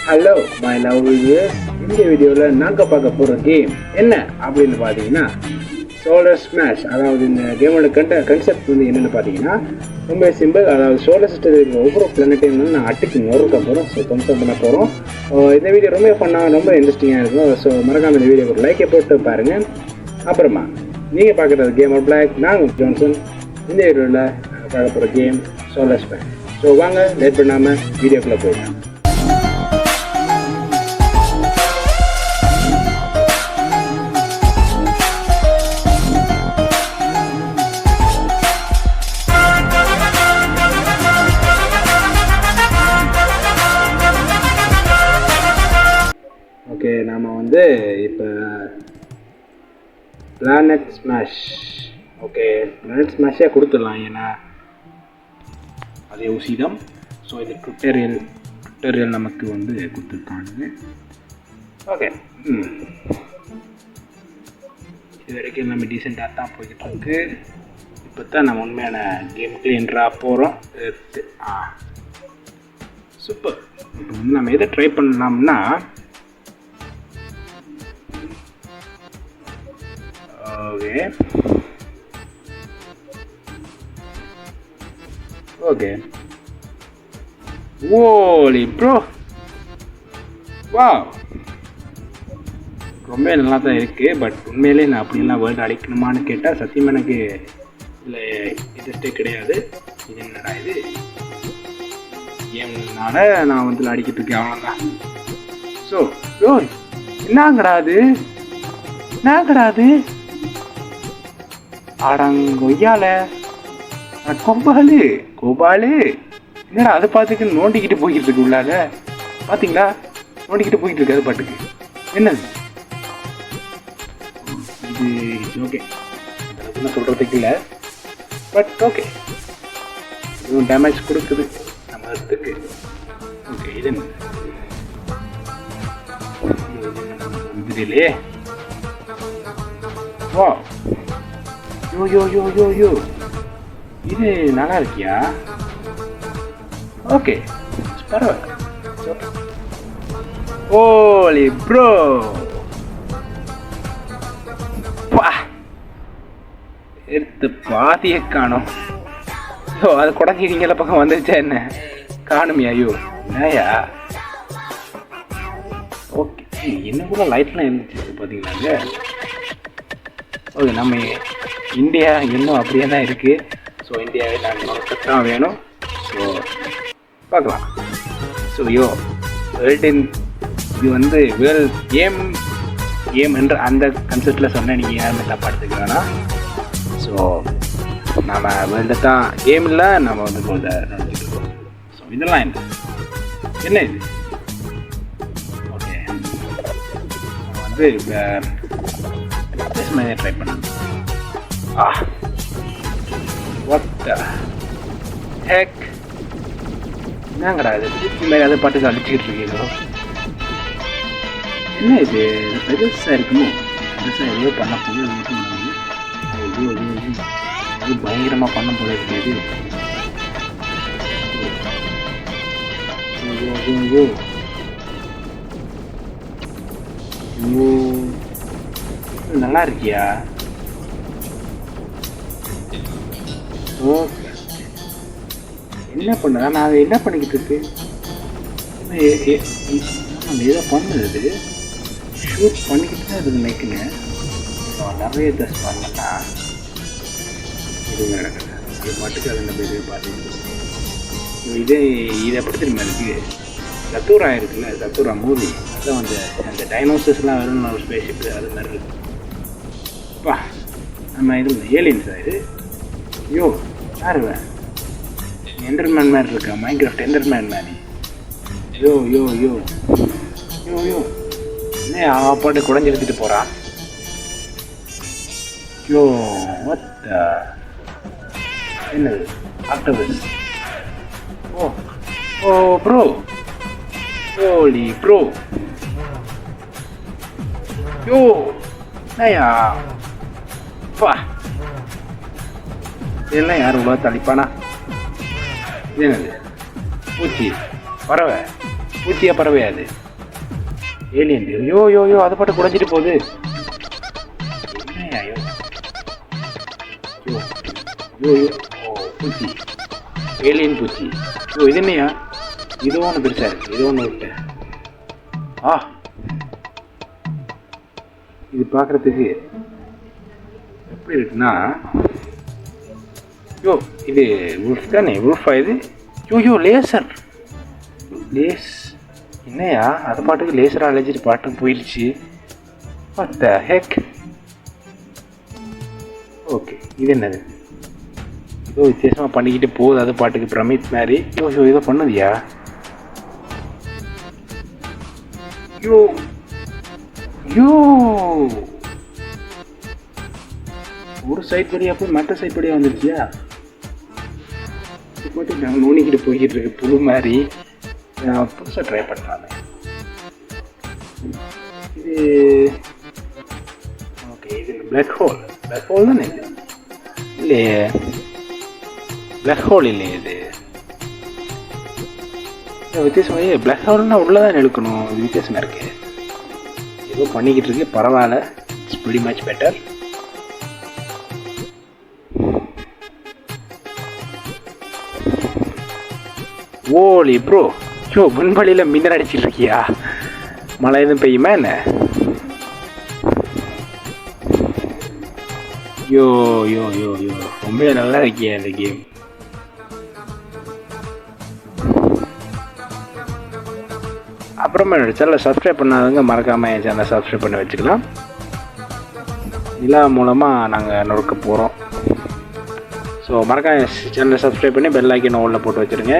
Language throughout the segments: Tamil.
ஹலோ மை லவ் வியூவர்ஸ், இந்த வீடியோவில் நாங்கள் பார்க்க போகிற கேம் என்ன அப்படின்னு பார்த்தீங்கன்னா சோலார் ஸ்மாஷ். அதாவது இந்த கேமோட கன்செப்ட் வந்து என்னென்னு பார்த்தீங்கன்னா ரொம்ப சிம்பிள். அதாவது சோலார் சிஸ்டத்தில் இருக்கிற ஒவ்வொரு பிளானட்டையும் வந்து நான் அட்டுக்கு நொறுக்க போகிறோம். ஸோ கன்செப்ட் பண்ண போகிறோம். இந்த வீடியோ ரொம்ப ஃபன்னாக ரொம்ப இன்ட்ரெஸ்டிங்காக இருக்கும். ஸோ மறக்காமல் இந்த வீடியோ ஒரு லைக்கை போட்டு பாருங்கள். அப்புறமா நீங்கள் பார்க்குறது கேம் ஆஃப் பிளாக், நான் ஜான்சன். இந்த வீடியோவில் பார்க்க போகிற கேம் சோலார் ஸ்மாஷ். ஸோ வாங்க லேட் பண்ணாமல் வீடியோக்குள்ளே போயிடலாம். ஓகே, நாம் வந்து இப்போ பிளானட் ஸ்மாஷ். ஓகே, பிளானட் ஸ்மாஷே கொடுத்துடலாம், ஏன்னா அதே உசிதம். ஸோ இது டுட்டோரியல் நமக்கு வந்து கொடுத்துருக்காங்க. ஓகே, இது வரைக்கும் நம்ம டீசெண்டாக தான் போய்கிட்டு இருக்கு. இப்போ தான் நம்ம உண்மையான கேமுக்கு என்ட்ராக போகிறோம். சூப்பர். இப்போ வந்து நம்ம எதை ட்ரை பண்ணலாம்னா ஓகே ஓலி ப்ரோ, வாவ், ரொம்ப நல்லா தான் இருக்குது. பட் உண்மையிலே நான் அப்படிலாம் வேர்ல்டு அழிக்கணுமான்னு கேட்டால் சத்தியமாக எனக்கு இதில் இன்ட்ரெஸ்டே கிடையாது. இது என்னடா இது கேம்னால நான் வந்து அடிக்கிட்டு இருக்கேன், அவ்வளோதான். ஸோ ப்ரோ, என்னங்கடாது அடங்கொய்யால கோபாலு என்னடா அதை பார்த்துக்கு நோண்டிக்கிட்டு போய்கிட்டு இருக்கு உள்ளால. பார்த்தீங்களா, நோண்டிக்கிட்டு போய்கிட்டு இருக்கு அது பாட்டுக்கு. என்னது இது? ஓகே, அதுக்குன்னு சொல்கிறதுக்கு இல்லை, பட் ஓகே, இதுவும் டேமேஜ் கொடுக்குது நம்ம இடத்துக்கு. ஓகே, இது என்ன இதுலையே? வா, யோ இது நல்லா இருக்கியா? ஓகே, பரவாயில்ல. ஓலி ப்ரோ, எடுத்து பாதியை காணும். ஸோ அது குடஞ்சி நீங்கள பக்கம் வந்துருச்சா என்ன? காணுமியா? ஐயோ என்னயா? ஓகே, என்ன கூட லைட்லாம் இருந்துச்சு பார்த்தீங்களாங்க. ஓகே, நம்ம இந்தியா இன்னும் அப்படியே தான் இருக்குது. ஸோ இந்தியாவே நாங்கள் தான் வேணும். ஸோ பார்க்கலாம். ஸோ வேர்ல்டின் இது வந்து கேம் என்ற அந்த கன்செப்டில் சொன்னால் நீங்கள் யாருமே தப்பாக எடுத்துக்க வேணாம். ஸோ நம்ம வேர்ல்டு தான் கேமில் நம்ம வந்து நடந்துட்டு இருக்கோம். ஸோ இதெல்லாம் என்ன இது? ஓகே, நம்ம வந்து ட்ரை பண்ணலாம். வாட் தி ஹெக், என்னங்கடா இது? திருப்பி மாதிரி அதை பாட்டுக்கு அடிச்சுக்கிட்டு இருக்கீங்களோ? என்ன இது? பெருசாக இருக்குமோ? பெருசாக எதையோ பண்ண போது இது பயங்கரமாக பண்ண போல இருக்குது. நல்லா இருக்கியா? ஓகே, என்ன பண்ண? நான் அதை என்ன பண்ணிக்கிட்டு இருக்கு? ஏதோ பண்ணுது, ஷூட் பண்ணிக்கிட்டு தான் இருக்குது நைக்குங்க. நிறைய ட்ரெஸ் பண்ணா இது நடக்குது. அது மட்டுக்கு அது நம்ம இது பார்த்துக்கிட்டு இதை எப்படி திரும்ப இருக்குது? சத்தூரா இருக்குல்ல, சத்தூரா மூவி, அதான் அந்த டைனோசர்ஸ்லாம் வரும்னு ஒரு ஸ்பேஸ்ஷிப்பு அது மாதிரி இருக்குது. அப்பா, நம்ம இது ஏலியன்ஸா இது? ஐயோ, யாருவேன்? எண்டர்மேன் மாதிரி இருக்கா, மைன்கிராஃப்ட் எண்டர்மேன் மாதிரி. யோ என்ன பாட்டு குடஞ்சி எடுத்துகிட்டு போகிறான்? யோ, என்னது? ஆக்டோபஸ். ஓ ப்ரோ, ஓலி ப்ரோ, யோ என்னையா? பா, இதெல்லாம் யார் உலகத்தை அழிப்பானா? என்னது? பூச்சி, பறவை, பூச்சியா பறவையாது ஏலியன். யோ யோ யோ அதை பாட்டு குறைஞ்சிட்டு போகுது. என்னையா யோ யோ யோ யோ ஓ பூச்சி ஏலியன் பூச்சி. யோ இது என்னையா இது ஒன்று பெருசாக இருக்கு. இது ஒன்று விட்டேன். இது பார்க்குறதுக்கு எப்படி இருக்குன்னா யோ இது உல்ஃப் தானே? உல்ஃபா இது? யோ யோ லேசர் லேஸ். என்னையா அது பாட்டுக்கு லேசராக அழைச்சிட்டு பாட்டுக்கு போயிடுச்சு. What the ஹெக். ஓகே இது என்னது? ஏதோ வித்தியாசமாக பண்ணிக்கிட்டு போகுது அது பாட்டுக்கு பிரமித் மாதிரி. யோ யோ ஏதோ பண்ணுதியா? யோ யோ ஒரு சைட் படியா போய் மற்ற சைட் படியா வந்துருச்சியா? இது போட்டு நாங்கள் நோண்டிக்கிட்டு போய்கிட்டு இருக்கு புழு மாதிரி. புதுசாக ட்ரை பண்ணலாமே இது. ஓகே இது பிளாக் ஹோல். பிளாக் ஹோல் தானே இது? இல்லையே பிளாக் ஹோல் இல்லையே இது. வித்தியாசமாக பிளாக் ஹோல்னா உள்ளதான் இழுக்கணும். இது வித்தியாசமாக இருக்கு. ஏதோ பண்ணிக்கிட்டு இருக்கு. பரவாயில்ல. It's pretty much better. ஓலி ப்ரோ யோ முன்பள்ளியில் மின்னல் அடிச்சிட்டு இருக்கியா? மழை எதுவும் பெய்யுமா என்ன? யோ யோ யோ யோ ரொம்ப நல்லா இருக்கியா இந்த கேம். அப்புறமா என்னோட சேனலை சப்ஸ்கிரைப் பண்ணாதவங்க மறக்காமல் என் சேனலை சப்ஸ்கிரைப் பண்ணி வச்சுக்கலாம். நிலா மூலமாக நாங்கள் நொறுக்க போகிறோம். ஸோ மறக்காம சேனலை சப்ஸ்கிரைப் பண்ணி பெல் ஐக்கன் ஓலில் போட்டு வச்சுருங்க.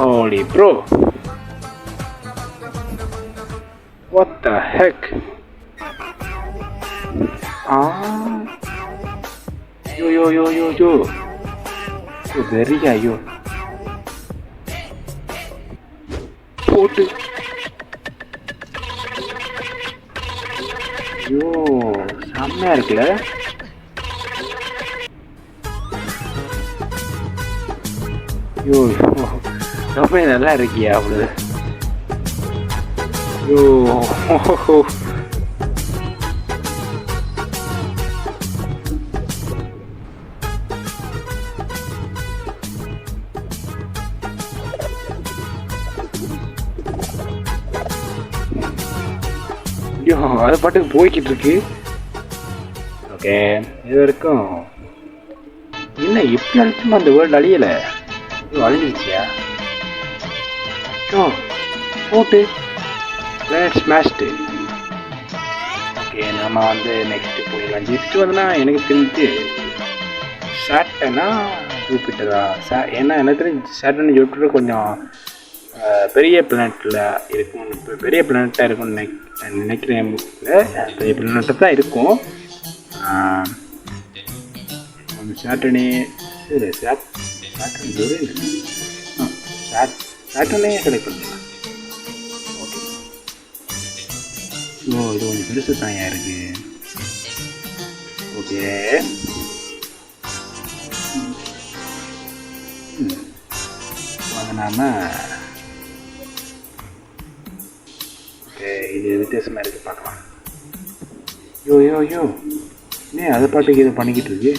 Holy bro, what the heck? Yo yo yo yo yo yo வெறியா யோ போட்டு யோ செம்மையா இருக்குல்ல. யோ ரொம்ப நல்லா இருக்கியா அவ்வளவு? யோ யோ அது பாட்டுக்கு போய்கிட்டு இருக்கு. ஓகே இது வரைக்கும் என்ன எப்படி அழிச்சுமா அந்த வேர்ல்டு அழியலை? அழிஞ்சிருச்சியா? யோ போட்டு பிளானட் ஸ்மாஷ்டு. ஓகே நம்ம வந்து நெக்ஸ்ட்டு போயிடலாம். ஜெஸ்ட்டு வந்துன்னா எனக்கு தெரிஞ்சு சாட்டனா ஜூபிட்டரா ஏன்னா எனக்கு தெரிஞ்சு சாட்டன் ஜூபிட்டர் கொஞ்சம் பெரிய பிளானட்டில் இருக்கும். இப்போ பெரிய பிளானட்டாக இருக்கும்னு நினைக்கிறேன். பெரிய பிளானட்டாக தான் இருக்கும். சாட்டனே சரி சாட்டன் ஜோடி சாட்டனே செலக்ட் பண்ணிடலாம். ஓகே ஸோ இது கொஞ்சம் பெருசு தான் இருக்கு. ஓகே அதை நாம் ஓகே இது வித்தியாசமாக இருக்குது பார்க்கலாம். யோ யோ யோ ஏன் அதை பாட்டுக்கு இதை பண்ணிக்கிட்டு இருக்கு?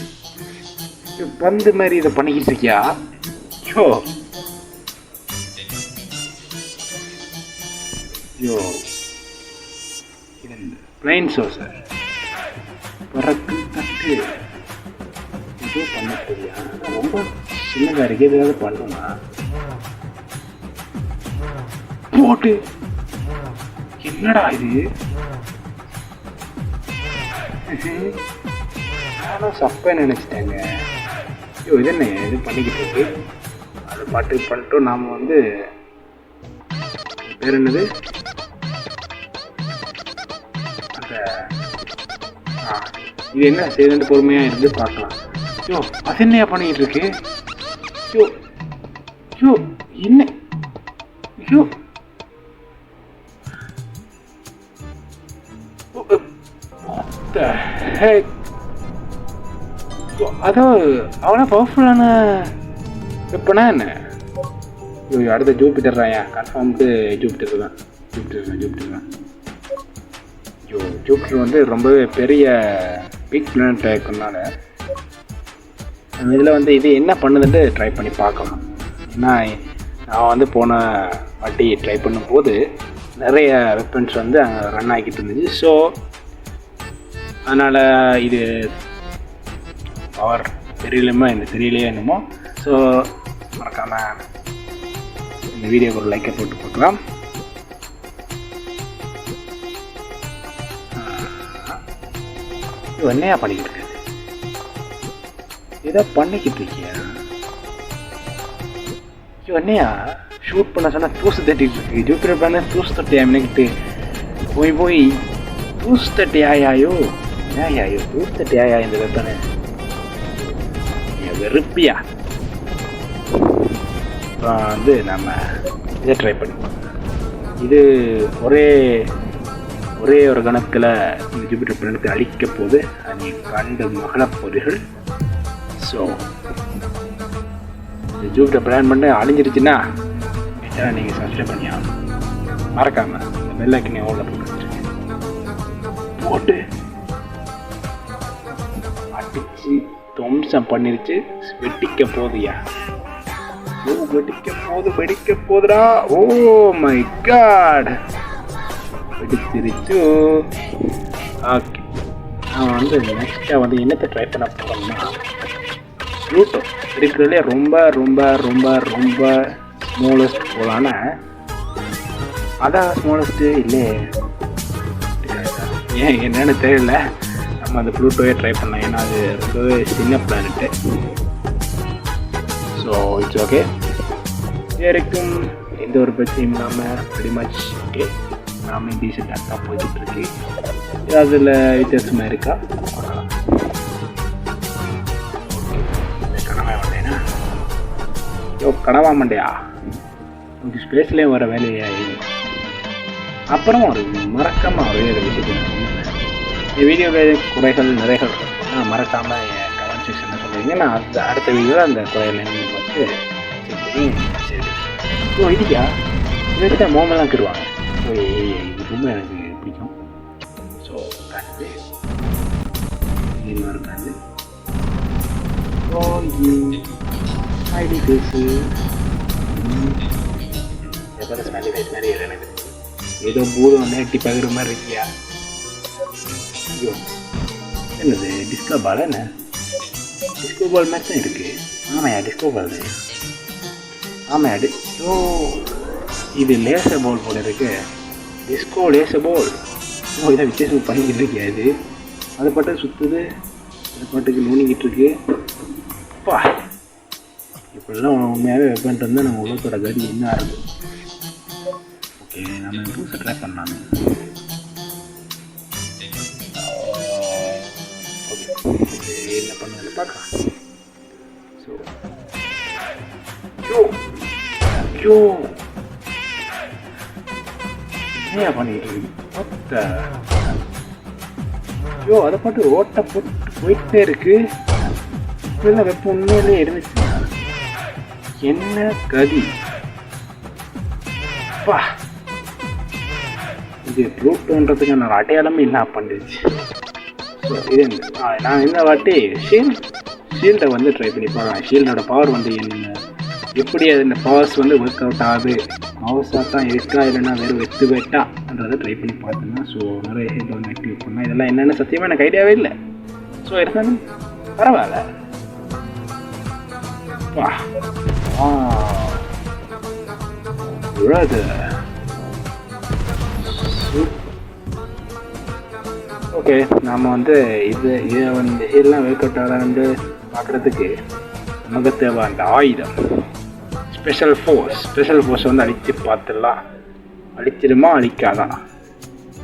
பந்து மாதிரி இதை பண்ணிக்கிட்டு இருக்கியா? யோ யோ பிளைன் சோசர் பறக்கு தட்டு ஏதோ பண்ண தெரியா? ரொம்ப சின்னதாக இருக்கு. எதாவது பண்ணுமா போட்டு? என்னடா இது? நானும் சப்பை நினச்சிட்டேங்க. ஐயோ இது என்ன இது பண்ணிக்கிட்டு இருக்கு? அது பாட்டு பண்ணிட்டோம். நாம் வந்து பேர் என்னது அந்த இது என்ன செய்யுதுன்ட்டு பொறுமையாக இருந்து பார்க்கலாம். ஐயோ அது என்னையா பண்ணிக்கிட்டு இருக்கு? ஐயோ ஐயோ என்ன ஐயோ அதான் அவ்வளோ பவர்ஃபுல்லான வெப்பனா என்ன? அடுத்த ஜூபிட்டர் தான் கன்ஃபார்ம்டு ஜூபிட்டர் தான். ஜூபிட்டர் வந்து ரொம்பவே பெரிய பிக் பிளானட் இருக்கனால இதில் வந்து இது என்ன பண்ணுதுன்ட்டு ட்ரை பண்ணி பார்க்கலாம். ஏன்னா நான் வந்து போன வாட்டி ட்ரை பண்ணும்போது நிறைய வெப்பன்ஸ் வந்து அங்கே ரன் ஆகிக்கிட்டு இருந்துச்சு. ஸோ அதனால் இது பவர் தெரியலையே என்னமோ. ஸோ மறக்காமல் இந்த வீடியோக்கு ஒரு லைக்கை போட்டுக்கலாம். இது என்னையா பண்ணிக்கிட்டு இருக்கு? ஏதோ பண்ணிக்கிட்டு இருக்கியா? என்னையா ஷூட் பண்ண சொன்னால் தூசு தட்டிட்டு இருக்கு. ஜூபிட்டர் பிளானட் தூசு தட்டியா எனக்கிட்டு போய் தூசு தட்டியாயோ தூசு தட்டியாயா இந்த வெப்பனை வெறுப்பியா? வந்து நம்ம இதை ட்ரை பண்ணுவோம். இது ஒரே ஒரு கணக்கில் இந்த ஜூபிட்டர் பிளானட்டை அழிக்க போது அது கண்டு மகளப்பொருள்கள். ஸோ இந்த ஜூபிட்டர் பிளான் பண்ணி அழிஞ்சிருச்சுன்னா நீங்கள் சப்ஸ்கிரைப் பண்ணியாகணும். மறக்காமல் இந்த பெல் ஐக்கனை ஓட போட்டு அடிச்சு துவம்சம் பண்ணிருச்சு. வெடிக்க போகுதுயா, வெடிக்க போதுடா. ஓ மை காட், வெடிச்சிருச்சு. ஓகே, நான் வந்து நெக்ஸ்ட்டாக வந்து என்னத்தை ட்ரை பண்ண போகிறோம்னா ப்ளூட்டோ இருக்கிறதுலே ரொம்ப ரொம்ப ரொம்ப ரொம்ப ஸ்மாலஸ்ட் போலான அதான் ஸ்மாலஸ்ட்டு இல்லை என்னன்னு தெரியல. நம்ம அந்த ப்ளூட்டோவே ட்ரை பண்ணலாம். ஏன்னா அது ரொம்பவே சின்ன பிளானட்டு. ஸோ இட்ஸ் ஓகே, வரைக்கும் எந்த ஒரு பிரச்சனையும் இல்லாமல் வெரி மச் ஓகே. நாம டீசெண்டாக தான் போய்கிட்டுருக்கு. அதில் வித்தியாசமாக இருக்கா? கனவா வந்தேன்னா கனவா மண்டையா உங்களுக்கு ஸ்பேஸ்லேயும் வர வேலையாகி அப்புறம் ஒரு மறக்காமல் ஒரே ஒரு விஷயத்தை நான் சொன்னேன். இந்த வீடியோவில் குறைகள் நிறைகள் மறக்காமல் என் கமெண்ட் செக்ஷனில் சொல்லுவீங்க. நான் அடுத்த வீடியோவில் அந்த குறைகள் என்னென்னு பார்த்து சரி. ஸோ இதுக்கா இவர்கிட்ட மோமெல்லாம் கிடுவாங்க. ஸோ இது ரொம்ப எனக்கு பிடிக்கும். ஸோ கண்டு இன்னொரு கண்டு ஸ்மைலி ஃபேஸு எப்போ ஸ்மைலி ஃபேஸ் மாதிரி எனக்கு ஏதோ பூதம் வந்து எட்டி பகிர மாதிரி இருக்கியா? ஐயோ என்னது டிஸ்கோ பால்? என்ன டிஸ்கோ பால் மாதிரி தான் இருக்குது. ஆமாயா டிஸ்கோ பால் தான். ஆமாம் ஓ இது லேசர் பால் போல இருக்கு. டிஸ்கோ லேசர் பால். ஓ இதை வித்தியாசம் பண்ணிக்கிட்டு இருக்கியா? இது அதை பாட்டு சுற்றுது, அதை பாட்டுக்கு நோண்டிக்கிட்டு இருக்கு. அப்பா இப்படிலாம் உண்மையாகவே வெப்பன்ட்டு இருந்தால் நம்ம உலகத்தோட கதி என்ன ஆகுது? ஓகே, நம்ம புதுசாக ட்ரை பண்ணலாமே. ஓகே என்ன பண்ணல பார்க்கலாம். ஸோ ஐயோ என்ன பண்ணிட்டு இருக்கு? ஐயோ அதை பாட்டு ஓட்ட போட்டு போயிட்டே இருக்கு. இப்பெல்லாம் வெப்பம் உண்மையிலே இருந்துச்சு. என்ன கதி பா! இது ப்ளூட்டோன்றதுக்கு நான் அடையாளமே என்ன பண்ணிடுச்சு. ஸோ இது நான் இந்த வாட்டி ஷீல்டை வந்து ட்ரை பண்ணி பார்க்கலாம். ஷீல்டோட பவர் வந்து என்ன, எப்படி அது இந்த பவர்ஸ் வந்து ஒர்க் அவுட் ஆகுது, மவுஸாக தான் இருக்கா இல்லைன்னா வெறும் வெத்து வெட்டான்றதை ட்ரை பண்ணி பார்த்தேன்னா. ஸோ நிறைய ஷீல்டை வந்து ஆக்டிவேட் பண்ணால் இதெல்லாம் என்னென்னு சத்தியமாக எனக்கு ஐடியாவே இல்லை. ஸோ இருந்தாலும் பரவாயில்ல. வா ஓகே, நாம் வந்து இதை வந்து இதெல்லாம் ஒர்க் அவுட் ஆக வந்து பார்க்குறதுக்கு நமக்கு தேவை அந்த ஆயுதம் ஸ்பெஷல் ஃபோர்ஸ் வந்து அழித்து பார்த்துடலாம். அழிச்சிடுமா அழிக்காதான்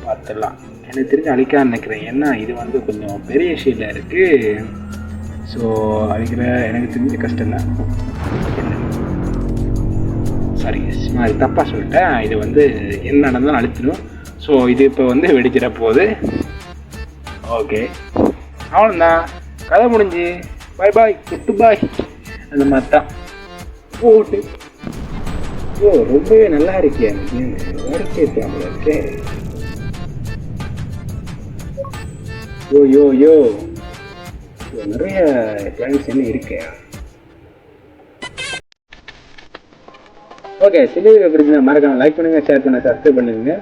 பார்த்துடலாம். எனக்கு தெரிஞ்சு அழிக்கான்னு நினைக்கிறேன். ஏன்னா இது வந்து கொஞ்சம் பெரிய ஷீல்டாக இருக்குது. ஸோ அழிக்கிற எனக்கு தெரிஞ்ச கஷ்டம்தான். சாரி நான் இது தப்பாக சொல்லிட்டேன். இது வந்து என்ன நடந்தாலும் அழிச்சிடும். ஸோ இது இப்போ வந்து வெடிச்சிட போகுது. ஓகே அவ்வளோதான், கதை முடிஞ்சு. பாய் பாய் குட்டு பாய். அந்த மாதிரி தான் போட்டு ஓ ரொம்பவே நல்லா இருக்கே அந்த கேம். வேறக்கே கேம்ல இருக்கே. யோ யோ யோ நிறைய பிளான்ஸ் என்ன இருக்கே. ஓகே, சில பிடிச்சிருந்தா மறக்காம லைக் பண்ணுங்க, ஷேர் பண்ண, சப்ஸ்கிரைப் பண்ணுங்க.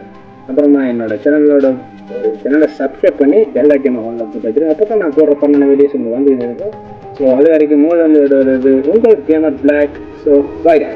அப்புறமா என்னோட சேனலை சப்ஸ்கிரைப் பண்ணி பெல் ஐக்கனை ஆன்ல போட்டு வச்சுருங்க. அப்போ தான் நான் போடுற பண்ண வீடியோஸ் உங்களுக்கு வந்து இருக்கும். ஸோ அது வரைக்கும் உங்கள் கேமர் பிளாக். So bye.